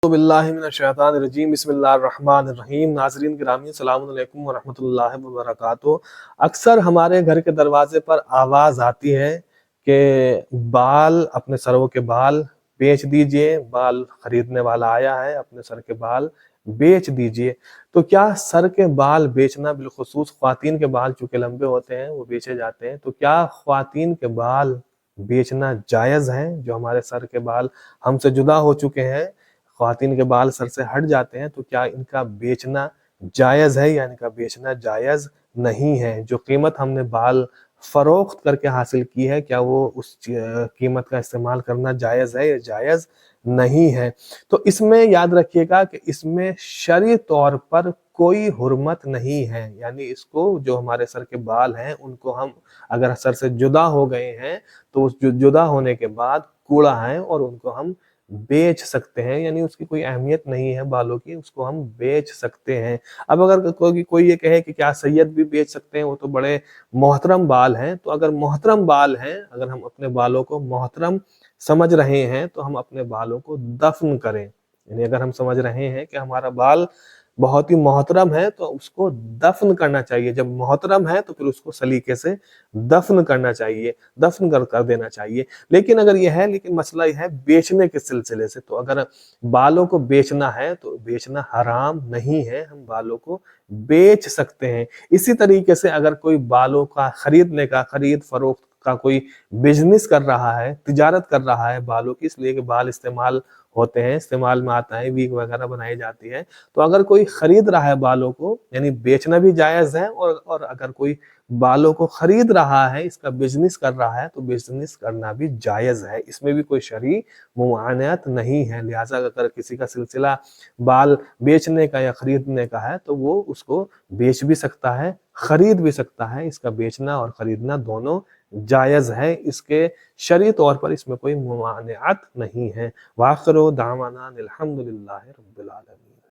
बिल्लाहि मिनश्शैतानिर्रजीम बिस्मिल्लाहिर्रहमानिर्रहीम। नाज़रीन गिरामी अस्सलामु अलैकुम वरहमतुल्लाहि वबरकातुहू। अक्सर हमारे घर के दरवाजे पर आवाज़ आती है कि बाल, अपने सरों के बाल बेच दीजिए, बाल खरीदने वाला आया है, अपने सर के बाल बेच दीजिए। तो क्या सर के बाल बेचना, बिलखुसूस ख्वातीन के बाल चूँकि लंबे होते हैं वो बेचे जाते हैं, तो क्या ख्वातीन के बाल बेचना जायज़ है? जो हमारे सर के बाल हमसे जुदा हो चुके हैं, ख्वातीन के बाल सर से हट जाते हैं, तो क्या इनका बेचना जायज़ है या इनका बेचना जायज़ नहीं है? जो कीमत हमने बाल फरोख्त करके हासिल की है, क्या वो उस कीमत का इस्तेमाल करना जायज़ है या जायज़ नहीं है? तो इसमें याद रखिएगा कि इसमें शरई तौर पर कोई हुर्मत नहीं है, यानी इसको, जो हमारे सर के बाल हैं उनको हम अगर सर से जुदा हो गए हैं तो उस जुदा होने के बाद कूड़ा है और उनको हम बेच सकते हैं, यानी उसकी कोई अहमियत नहीं है बालों की, उसको हम बेच सकते हैं। अब अगर कोई ये कहे कि क्या सैयद भी बेच सकते हैं, वो तो बड़े मोहतरम बाल हैं, तो अगर मोहतरम बाल हैं, अगर हम अपने बालों को मोहतरम समझ रहे हैं तो हम अपने बालों को दफन करें। यानी अगर हम समझ रहे हैं कि हमारा बाल बहुत ही मोहतरम है तो उसको दफन करना चाहिए। जब मोहतरम है तो फिर उसको सलीके से दफन करना चाहिए, दफन कर देना चाहिए। लेकिन अगर ये है, लेकिन मसला ये है बेचने के सिलसिले से, तो अगर बालों को बेचना है तो बेचना हराम नहीं है, हम बालों को बेच सकते हैं। इसी तरीके से अगर कोई बालों का खरीदने का, खरीद फरोख्त का कोई बिजनेस कर रहा है, तिजारत कर रहा है बालों की, इसलिए कि बाल इस्तेमाल होते हैं, इस्तेमाल में आता है, वीग वगैरह बनाई जाती है, तो अगर कोई खरीद रहा है बालों को, यानी बेचना भी जायज़ है, और अगर कोई बालों को खरीद रहा है, इसका बिजनेस कर रहा है, तो बिजनेस करना भी जायज़ है, इसमें भी कोई शरई मुमानियत नहीं है। लिहाजा अगर किसी का सिलसिला बाल बेचने का या खरीदने का है तो वो उसको बेच भी सकता है, खरीद भी सकता है। इसका बेचना और खरीदना दोनों जायज़ है, इसके शरई तौर पर इसमें कोई मुमानियत नहीं है। वाखिरु दावाना अनिल हम्दुलिल्लाहि रब्बिल आलमीन।